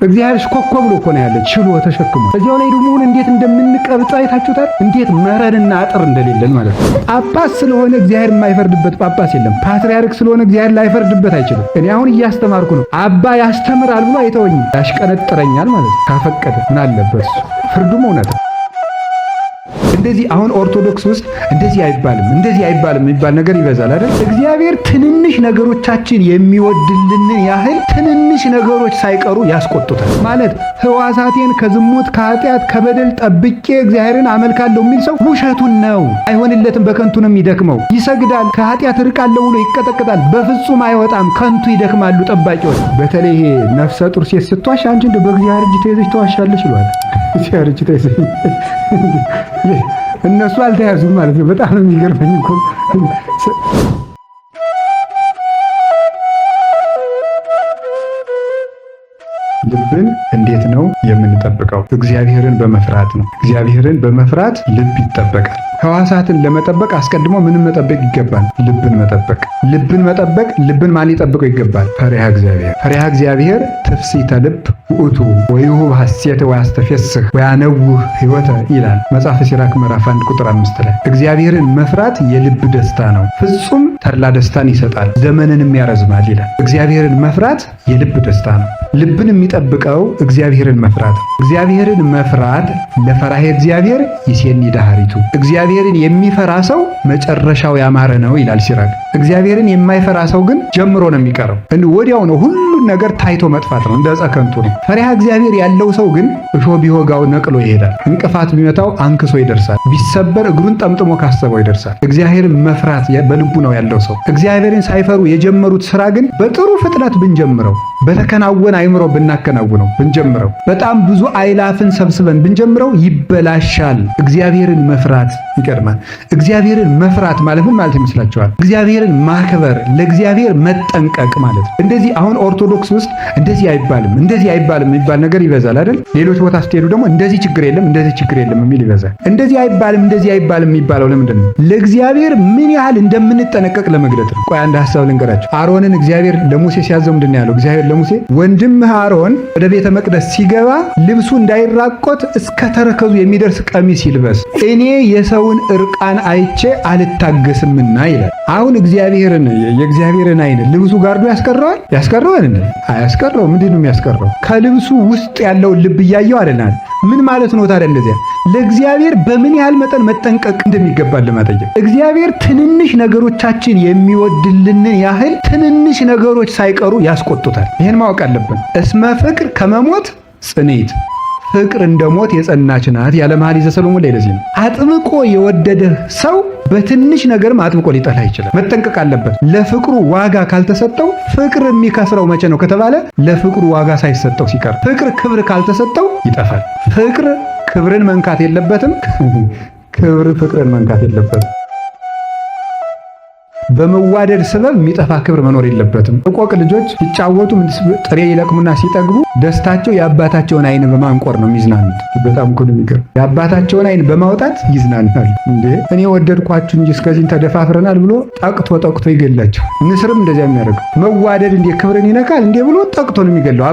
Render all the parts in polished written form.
እግዚአብሔር ኮኮ ብሎ እኮ ነው ያለ ችሎ ተሸክሞ። እዚያው ላይ ደግሞ እንዴት እንደምንቀብጽ አይታችሁታል። እንዴት መረንና አጥር እንደሌለን ማለት ነው። ጳጳስ ስለሆነ እግዚአብሔር የማይፈርድበት ጳጳስ የለም። ፓትርያርክ ስለሆነ እግዚአብሔር ላይፈርድበት አይችልም። እኔ አሁን እያስተማርኩ ነው። አባ ያስተምራል ብሎ አይተወኝም፣ ያሽቀነጥረኛል ማለት ነው። ካፈቀደ ምን አለበት እሱ፣ ፍርዱም እውነት ነው። እንደዚህ አሁን ኦርቶዶክስ ውስጥ እንደዚህ አይባልም የሚባል ነገር ይበዛል አይደል? እግዚአብሔር ትንንሽ ነገሮቻችን የሚወድልን ያህል ትንንሽ ነገሮች ሳይቀሩ ያስቆጡታል። ማለት ሕዋሳቴን ከዝሙት ከኃጢአት ከበደል ጠብቄ እግዚአብሔርን አመልካለሁ የሚል ሰው ውሸቱን ነው። አይሆንለትም፣ በከንቱ ነው የሚደክመው። ይሰግዳል፣ ከኃጢአት ርቃለሁ ብሎ ይቀጠቅጣል፣ በፍጹም አይወጣም፣ ከንቱ ይደክማሉ ጠባቂዎች። በተለይ ይሄ ነፍሰ ጡር ሴት ስትዋሽ አንቺ እንደ በእግዚአብሔር እጅ ተይዘሽ ተዋሻለሽ ይሏል። እግዚአብሔር እጅ ተይዘሽ እነሱ አልተያዙም ማለት ነው። በጣም ነው የሚገርመኝ እኮ ልብን እንዴት ነው የምንጠብቀው? እግዚአብሔርን በመፍራት ነው። እግዚአብሔርን በመፍራት ልብ ይጠበቃል። ሕዋሳትን ለመጠበቅ አስቀድሞ ምንም መጠበቅ ይገባል? ልብን መጠበቅ። ልብን ማን ሊጠብቀው ይገባል? ፈሪሃ እግዚአብሔር። ፈሪሃ እግዚአብሔር ትፍሥሕተ ልብ ውእቱ ወይሁብ ሐሴተ ወያስተፌስህ ወያነውህ ሕይወተ ይላል መጽሐፈ ሲራክ ምዕራፍ 1 ቁጥር 5 ላይ። እግዚአብሔርን መፍራት የልብ ደስታ ነው፣ ፍጹም ተድላ ደስታን ይሰጣል፣ ዘመንንም ያረዝማል ይላል። እግዚአብሔርን መፍራት የልብ ደስታ ነው። ልብን የሚጠብቀው እግዚአብሔርን መፍራት። እግዚአብሔርን መፍራት ለፈራሄ እግዚአብሔር ይሴኒ ዳህሪቱ። እግዚአብሔርን የሚፈራ ሰው መጨረሻው ያማረ ነው ይላል ሲራክ። እግዚአብሔርን የማይፈራ ሰው ግን ጀምሮ ነው የሚቀረው። ወዲያው ነው ሁሉን ነገር ታይቶ መጥፋት ነው፣ እንደ ዕፀ ከንቱ ነው። ፈሪሃ እግዚአብሔር ያለው ሰው ግን እሾህ ቢወጋው ነቅሎ ይሄዳል፣ እንቅፋት ቢመታው አንክሶ ይደርሳል፣ ቢሰበር እግሩን ጠምጥሞ ካሰበው ይደርሳል። እግዚአብሔርን መፍራት በልቡ ነው ያለው ሰው። እግዚአብሔርን ሳይፈሩ የጀመሩት ስራ ግን በጥሩ ፍጥነት ብንጀምረው፣ በተከናወነ አይምሮ ብናከናውነው ብንጀምረው፣ በጣም ብዙ አይላፍን ሰብስበን ብንጀምረው ይበላሻል። እግዚአብሔርን መፍራት ይቀድማል። እግዚአብሔርን መፍራት ማለት ምን ማለት ይመስላችኋል? እግዚአብሔርን ማክበር፣ ለእግዚአብሔር መጠንቀቅ ማለት ነው። እንደዚህ አሁን ኦርቶዶክስ ውስጥ እንደዚህ አይባልም የሚባል ነገር ይበዛል አይደል? ሌሎች ቦታ ስትሄዱ ደግሞ እንደዚህ ችግር የለም የሚል ይበዛል። እንደዚህ አይባልም የሚባለው ለምንድን ነው? ለእግዚአብሔር ምን ያህል እንደምንጠነቀቅ ለመግለጥ ነው። ቆይ አንድ ሐሳብ ልንገራችሁ። አሮንን እግዚአብሔር ለሙሴ ሲያዘው ምንድን ነው ያለው? እግዚአብሔር ለሙሴ ወንድምህ አሮን ወደ ቤተ መቅደስ ሲገባ ልብሱ እንዳይራቆት እስከ ተረከዙ የሚደርስ ቀሚስ ይልበስ፣ እኔ የሰውን እርቃን አይቼ አልታገስምና ይላል። አሁን የእግዚአብሔርን አይን ልብሱ ጋርዶ ያስቀረዋል እንዴ? አያስቀረው። ምንድን ነው የሚያስቀረው? ከልብሱ ውስጥ ያለውን ልብ እያየው አይደል? ምን ማለት ነው ታዲያ? እንደዚያ ለእግዚአብሔር በምን ያህል መጠን መጠንቀቅ እንደሚገባል ለማጠየቅ። እግዚአብሔር ትንንሽ ነገሮቻችን የሚወድልን ያህል ትንንሽ ነገሮች ሳይቀሩ ያስቆጡታል። ይሄን ማወቅ አለብን። እስመ ፍቅር ከመሞት ጽኔት፣ ፍቅር እንደ ሞት የጸናች ናት ያለ መኃልየ ዘሰሎሞን ላይ። ለዚህ ነው አጥብቆ የወደደ ሰው በትንሽ ነገርም አጥብቆ ሊጠላ ይችላል። መጠንቀቅ አለበት። ለፍቅሩ ዋጋ ካልተሰጠው፣ ፍቅር የሚከስረው መቼ ነው ከተባለ ለፍቅሩ ዋጋ ሳይሰጠው ሲቀር። ፍቅር ክብር ካልተሰጠው ይጠፋል። ፍቅር ክብርን መንካት የለበትም። ክብር ፍቅርን መንካት የለበትም። በመዋደድ ሰበብ የሚጠፋ ክብር መኖር የለበትም። ዕቆቅ ልጆች ሲጫወቱ ጥሬ ይለቅሙና ሲጠግቡ ደስታቸው የአባታቸውን አይን በማንቆር ነው የሚዝናኑት። በጣም እኮ ነው የሚገርም። የአባታቸውን አይን በማውጣት ይዝናናሉ። እንዴ እኔ ወደድኳችሁ እንጂ እስከዚህ ተደፋፍረናል ብሎ ጠቅቶ ይገላቸው። ንስርም እንደዚያ የሚያደርገው መዋደድ እንዴ ክብርን ይነካል እንዴ ብሎ ጠቅቶ ነው የሚገለው።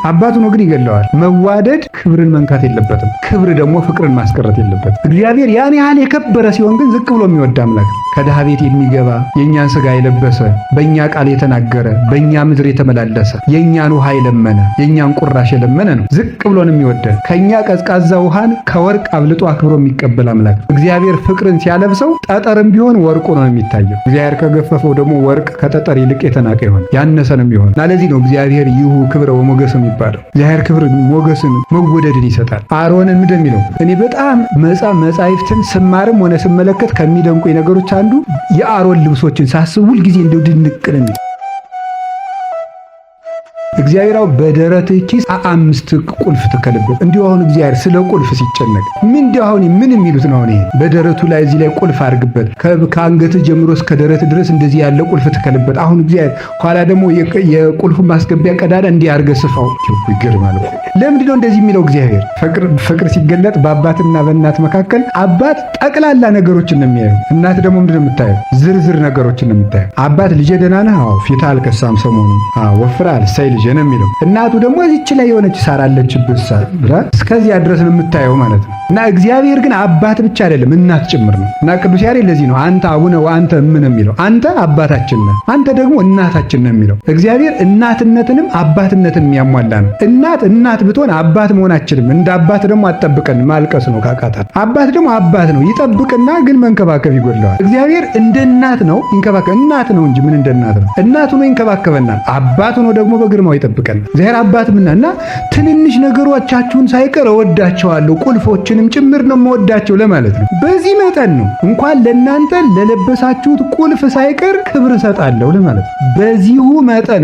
አባቱ ነው ግን ይገለዋል። መዋደድ ክብርን መንካት የለበትም። ክብር ደግሞ ፍቅርን ማስቀረት የለበትም። እግዚአብሔር ያን ያህል የከበረ ሲሆን ግን ዝቅ ብሎ የሚወድ አምላክ፣ ከድሃ ቤት የሚገባ የእኛን ሥጋ የለበሰ፣ በእኛ ቃል የተናገረ፣ በእኛ ምድር የተመላለሰ፣ የእኛን ውሃ የለመነ፣ የእኛን ቁራሽ የለመነ ነው። ዝቅ ብሎን የሚወደን ከእኛ ቀዝቃዛ ውሃን ከወርቅ አብልጦ አክብሮ የሚቀበል አምላክ። እግዚአብሔር ፍቅርን ሲያለብሰው ጠጠርም ቢሆን ወርቁ ነው የሚታየው። እግዚአብሔር ከገፈፈው ደግሞ ወርቅ ከጠጠር ይልቅ የተናቀ ይሆን ያነሰ ነው የሚሆን እና ለዚህ ነው እግዚአብሔር ይሁ ክብረ ወሞገስ የሚባለው። እግዚአብሔር ክብርን፣ ሞገስን፣ መወደድን ይሰጣል። አሮንን ምንድን የሚለው እኔ በጣም መጻሕፍትን ስማርም ሆነ ስመለከት ከሚደንቁኝ ነገሮች አንዱ የአሮን ልብሶችን ሳስብ ሁል ጊዜ እንደው ድንቅ ነው። እግዚአብሔርው በደረትህ ኪስ 5 ቁልፍ ትከልበት። እንዲሁ አሁን እግዚአብሔር ስለ ቁልፍ ሲጨነቅ ምን የሚሉት ነው? አሁን ይሄ በደረቱ ላይ እዚህ ላይ ቁልፍ አድርግበት፣ ከአንገትህ ጀምሮ እስከ ደረት ድረስ እንደዚህ ያለ ቁልፍ ትከልበት። አሁን እግዚአብሔር ኋላ ደግሞ የቁልፍ ማስገቢያ ቀዳዳ እንዲህ አድርገህ ስፋው። ይገርማል። ለምንድን ነው እንደዚህ የሚለው? እግዚአብሔር ፍቅር ሲገለጥ በአባትና በእናት መካከል አባት ጠቅላላ ነገሮችን ነው የሚያየው። እናት ደግሞ ምንድን ነው የምታየው? ዝርዝር ነገሮችን ነው የምታየው። አባት ልጄ ደህና ነህ? አዎ። ፊትህ አልከሳም ሰሞኑን? አዎ። ወፍረሃል? እሰይ ልጄ ነው የሚለው። እናቱ ደግሞ እዚች ላይ የሆነች ሳር አለችበት ብላ እስከዚያ ድረስ ነው የምታየው ማለት ነው። እና እግዚአብሔር ግን አባት ብቻ አይደለም እናት ጭምር ነው። እና ቅዱስ ያሬድ ለዚህ ነው አንተ አቡነ ወአንተ እም ነው የሚለው። አንተ አባታችን ነህ፣ አንተ ደግሞ እናታችን ነህ የሚለው። እግዚአብሔር እናትነትንም አባትነትን የሚያሟላ ነው። እናት ብትሆን አባት መሆን አትችልም። እንደ አባት ደግሞ አትጠብቀን፣ ማልቀስ ነው ካቃታት። አባት ደግሞ አባት ነው፣ ይጠብቅና ግን መንከባከብ ይጎድለዋል። እግዚአብሔር እንደ እናት ነው ይንከባከብ። እናት ነው እንጂ ምን እንደ እናት ነው። እናት ሆኖ ይንከባከበናል፣ አባት ሆኖ ደግሞ በግርማው ይጠብቀናል። እግዚአብሔር አባት ምናና ትንንሽ ነገሮቻችሁን ሳይቀር እወዳቸዋለሁ፣ ቁልፎችንም ጭምር ነው የምወዳቸው ለማለት ነው። በዚህ መጠን ነው እንኳን ለእናንተ ለለበሳችሁት ቁልፍ ሳይቀር ክብር እሰጣለሁ ለማለት ነው።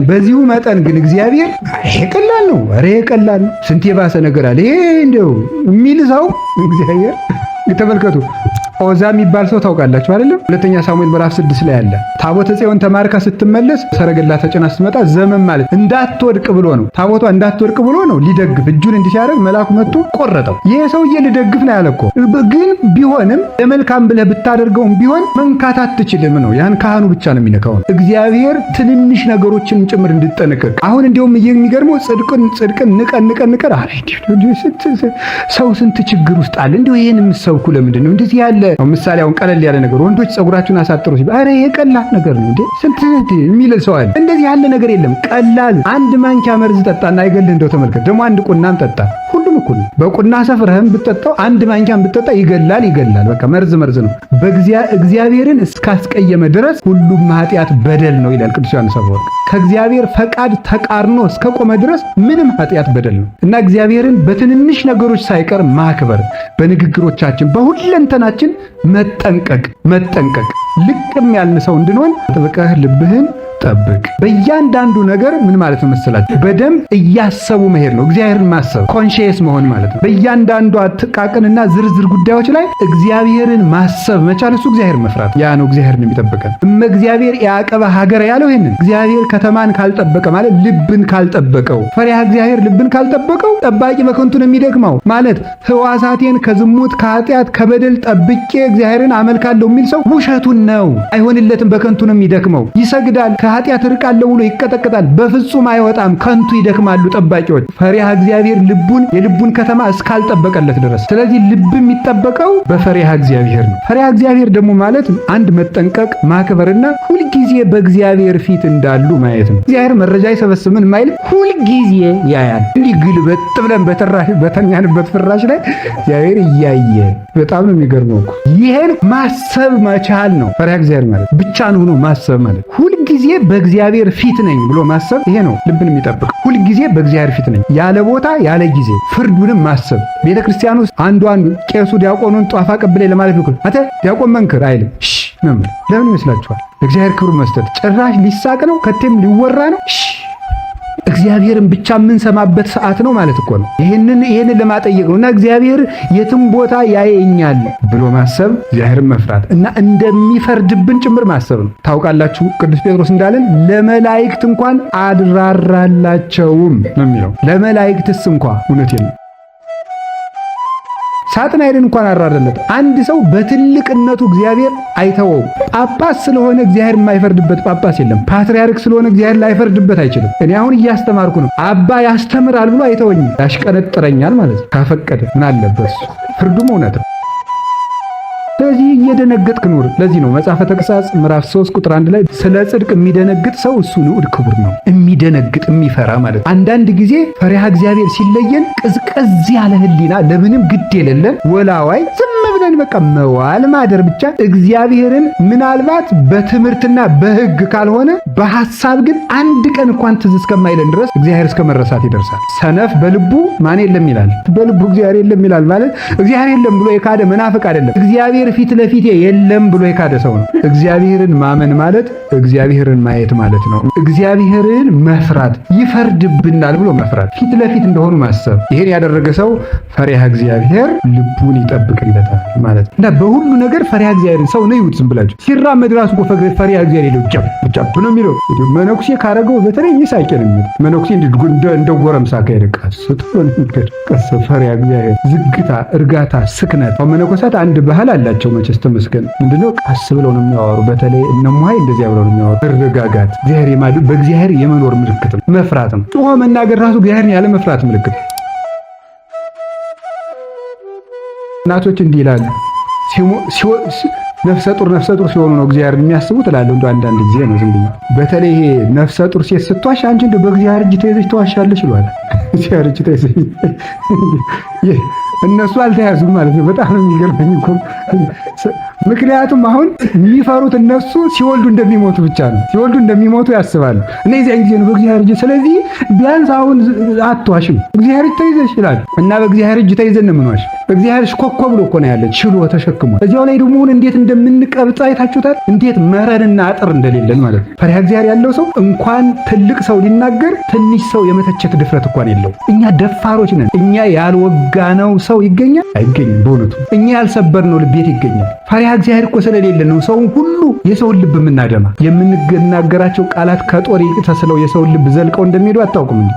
በዚሁ መጠን ግን እግዚአብሔር ይሄ ቀላል ነው፣ ኧረ ቀላል ነው፣ ስንት የባሰ ነገር አለ ይሄ እንደው የሚል ሰው እግዚአብሔር ተመልከቱ። ኦዛ የሚባል ሰው ታውቃላችሁ አይደለም? ሁለተኛ ሳሙኤል ምዕራፍ 6 ላይ አለ። ታቦተ ጽዮን ተማርካ ስትመለስ ሰረገላ ተጭና ስትመጣ ዘመን ማለት እንዳትወድቅ ብሎ ነው። ታቦቷ እንዳትወድቅ ብሎ ነው ሊደግፍ እጁን እንዲህ ሲያደርግ መልአኩ መጥቶ ቆረጠው። ይሄ ሰውዬ ልደግፍ ነው ያለ እኮ። ግን ቢሆንም ለመልካም ብለህ ብታደርገውም ቢሆን መንካት አትችልም ነው። ያን ካህኑ ብቻ ነው የሚነካው። እግዚአብሔር ትንንሽ ነገሮችን ጭምር እንድጠነቀቅ። አሁን እንዲያውም የሚገርመው ጽድቅን ንቀን አለ። ሰው ስንት ችግር ውስጥ አለ። እንዲሁ ይሄን የምትሰብኩ ለምንድን ነው እንደዚህ ያለ ምሳሌ? አሁን ቀለል ያለ ነገር ወንዶች ጸጉራችሁን አሳጥሩ ሲባል አረ ይሄ ቀላል ነገር ነው እንዴ ስንት የሚል ሰው አለ። እንደዚህ ያለ ነገር የለም። ቀላል አንድ ማንኪያ መርዝ ጠጣና አይገልህ እንደው ተመልከት። ደግሞ አንድ ቁናም ጠጣ፣ ሁሉም እኩል ነው። በቁና ሰፍረህም ብትጠጣው አንድ ማንኪያም ብትጠጣ ይገላል። በቃ መርዝ ነው። እግዚአብሔርን እስካስቀየመ ድረስ ሁሉም ኃጢአት በደል ነው ይላል ቅዱስ ዮሐንስ አፈወርቅ። ከእግዚአብሔር ፈቃድ ተቃርኖ እስከቆመ ድረስ ምንም ኃጢአት በደል ነው እና እግዚአብሔርን በትንንሽ ነገሮች ሳይቀር ማክበር፣ በንግግሮቻችን በሁለንተናችን መጠንቀቅ ልቅም ያልን ሰው እንድንሆን ጥብቀህ ልብህን ጠብቅ። በእያንዳንዱ ነገር ምን ማለት ነው መሰላችሁ? በደንብ እያሰቡ መሄድ ነው። እግዚአብሔርን ማሰብ ኮንሺየስ መሆን ማለት ነው። በእያንዳንዱ ጥቃቅንና ዝርዝር ጉዳዮች ላይ እግዚአብሔርን ማሰብ መቻል፣ እሱ እግዚአብሔር መፍራት፣ ያ ነው እግዚአብሔርን የሚጠብቀን። እግዚአብሔር ያዕቀበ ሀገረ ያለው ይሄንን እግዚአብሔር ከተማን ካልጠበቀ ማለት ልብን ካልጠበቀው፣ ፈሪሃ እግዚአብሔር ልብን ካልጠበቀው ጠባቂ በከንቱ ነው የሚደክመው ማለት ሕዋሳቴን ከዝሙት ከኃጢአት ከበደል ጠብቄ እግዚአብሔርን አመልካለሁ የሚል ሰው ውሸቱን ነው። አይሆንለትም፣ በከንቱ ነው የሚደክመው። ይሰግዳል፣ ከኃጢአት ርቃለሁ ብሎ ይቀጠቀጣል፣ በፍጹም አይወጣም፣ ከንቱ ይደክማሉ ጠባቂዎች። ፈሪሃ እግዚአብሔር የልቡን ከተማ እስካልጠበቀለት ድረስ። ስለዚህ ልብ የሚጠበቀው በፈሪሃ እግዚአብሔር ነው። ፈሪሃ እግዚአብሔር ደግሞ ማለት አንድ መጠንቀቅ ማክበርና ሁልጊዜ በእግዚአብሔር ፊት እንዳሉ ማየት ነው። እግዚአብሔር መረጃ ይሰበስብን ማይል ሁልጊዜ ያያል። እንዲህ ግልበጥ ብለን በተኛንበት ፍራሽ ላይ እግዚአብሔር እያየ በጣም ነው የሚገርመው እኮ። ይሄን ማሰብ መቻል ነው ፈሪሃ እግዚአብሔር ማለት። ብቻን ሆኖ ማሰብ ማለት ሁልጊዜ በእግዚአብሔር ፊት ነኝ ብሎ ማሰብ፣ ይሄ ነው ልብን የሚጠብቅ። ሁልጊዜ በእግዚአብሔር ፊት ነኝ ያለ ቦታ ያለ ጊዜ፣ ፍርዱንም ማሰብ። ቤተክርስቲያን ውስጥ አንዱ ቄሱ ዲያቆኑን ጧፍ አቀብለኝ ለማለት ነው። አተ ዲያቆን መንክር አይልም ነው። ለምን ይመስላችኋል? እግዚአብሔር ክብር መስጠት ጭራሽ ሊሳቅ ነው፣ ከቴም ሊወራ ነው። እግዚአብሔርን ብቻ የምንሰማበት ሰዓት ነው ማለት እኮ ነው። ይሄንን ለማጠየቅ ነውና እግዚአብሔር የትም ቦታ ያየኛል ብሎ ማሰብ፣ እግዚአብሔርን መፍራት እና እንደሚፈርድብን ጭምር ማሰብ ነው። ታውቃላችሁ ቅዱስ ጴጥሮስ እንዳለን ለመላእክት እንኳን አድራራላቸውም ነው የሚለው። ለመላእክትስ እንኳን እውነቴን ነው። ሳጥናኤልን እንኳን አራራለት። አንድ ሰው በትልቅነቱ እግዚአብሔር አይተወው። ጳጳስ ስለሆነ እግዚአብሔር የማይፈርድበት ጳጳስ የለም። ፓትርያርክ ስለሆነ እግዚአብሔር ላይፈርድበት አይችልም። እኔ አሁን እያስተማርኩ ነው። አባ ያስተምራል ብሎ አይተወኝም፣ ያሽቀነጥረኛል ማለት ነው። ካፈቀደ ምን አለበት? ፍርዱም እውነት ነው። ስለዚህ እየደነገጥክ ኑር። ለዚህ ነው መጽሐፈ ተግሣጽ ምዕራፍ 3 ቁጥር 1 ላይ ስለ ጽድቅ የሚደነግጥ ሰው እሱ ንዑድ ክቡር ነው። የሚደነግጥ የሚፈራ ማለት ነው። አንዳንድ ጊዜ ፈሪሃ እግዚአብሔር ሲለየን ቅዝቅዝ ያለ ሕሊና ለምንም ግድ የሌለን ወላዋይ ዝም ብለን በቃ መዋል ማደር ብቻ እግዚአብሔርን ምናልባት በትምህርትና በሕግ ካልሆነ በሐሳብ ግን አንድ ቀን እንኳን ትዝ እስከማይለን ድረስ እግዚአብሔር እስከ መረሳት ይደርሳል። ሰነፍ በልቡ ማን የለም ይላል። በልቡ እግዚአብሔር የለም ይላል ማለት እግዚአብሔር የለም ብሎ የካደ መናፍቅ አይደለም። እግዚአብሔር ፊት ለፊት የለም ብሎ የካደ ሰው ነው። እግዚአብሔርን ማመን ማለት እግዚአብሔርን ማየት ማለት ነው። እግዚአብሔርን መፍራት፣ ይፈርድብናል ብሎ መፍራት፣ ፊት ለፊት እንደሆኑ ማሰብ። ይሄን ያደረገ ሰው ፈሪሃ እግዚአብሔር ልቡን ይጠብቅለታል ማለት ነው። እና በሁሉ ነገር ፈሪሃ እግዚአብሔርን ሰው ነው ይውት። ዝም ብላችሁ ሲራመድ ራሱ እኮ ፈሪሃ እግዚአብሔር የለው ጨብ ነው የሚለው። መነኩሴ ካረገው በተለይ ይሳቄ ነው የሚለው። መነኩሴ እንደ ጎረምሳ ከይደቃስ ፈሪሃ እግዚአብሔር ዝግታ፣ እርጋታ፣ ስክነት። መነኮሳት አንድ ባህል አላቸው። ናቸው መቼስ ተመስገን። ምንድነው ቀስ ብለው ነው የሚያወሩ። በተለይ እነሙሃይ እንደዚያ ብለው ነው የሚያወሩ። መረጋጋት በእግዚአብሔር የመኖር ምልክት ነው። መፍራት ነው። ጮሆ መናገር ራሱ እግዚአብሔርን ያለ መፍራት ምልክት ነው። እናቶች እንዲህ ይላሉ ነፍሰ ጡር ሲሆኑ ነው እግዚአብሔር የሚያስቡት እላለሁ። እንደ አንዳንድ ጊዜ ነው ዝም ብዬ። በተለይ ይሄ ነፍሰ ጡር ሴት ስትዋሽ አንቺ እንደ በእግዚአብሔር እጅ ተይዘሽ ትዋሻለሽ ይሏል። እግዚአብሔር እጅ ተይዘሽ እነሱ አልተያዙም ማለት ነው። በጣም የሚገርመኝ እኮ ምክንያቱም አሁን የሚፈሩት እነሱ ሲወልዱ እንደሚሞቱ ብቻ ነው። ሲወልዱ እንደሚሞቱ ያስባሉ። እና የዚያን ጊዜ ነው በእግዚአብሔር እጅ። ስለዚህ ቢያንስ አሁን አትዋሽም፣ እግዚአብሔር እጅ ተይዘሽ ይላል። እና በእግዚአብሔር እጅ ተይዘን ነው የምንዋሽ። በእግዚአብሔር ሽኮኮ ብሎ እኮ ነው ያለ ችሎ ተሸክሞ። እዚያው ላይ ደግሞ እንዴት እንደምንቀብጣ አይታችሁታል። እንዴት መረንና አጥር እንደሌለን ማለት ነው። ፈሪሃ እግዚአብሔር ያለው ሰው እንኳን ትልቅ ሰው ሊናገር ትንሽ ሰው የመተቸት ድፍረት እንኳን የለው። እኛ ደፋሮች ነን። እኛ ያልወጋነው ሰው ይገኛል አይገኝም? በእውነቱ እኛ ያልሰበርነው ልብ የት ይገኛል? ፈሪሃ እግዚአብሔር እኮ ስለሌለ ነው ሰውን ሁሉ የሰውን ልብ የምናደማ። የምንናገራቸው ቃላት ከጦር ተስለው የሰውን ልብ ዘልቀው እንደሚሄዱ አታውቁም እንዴ?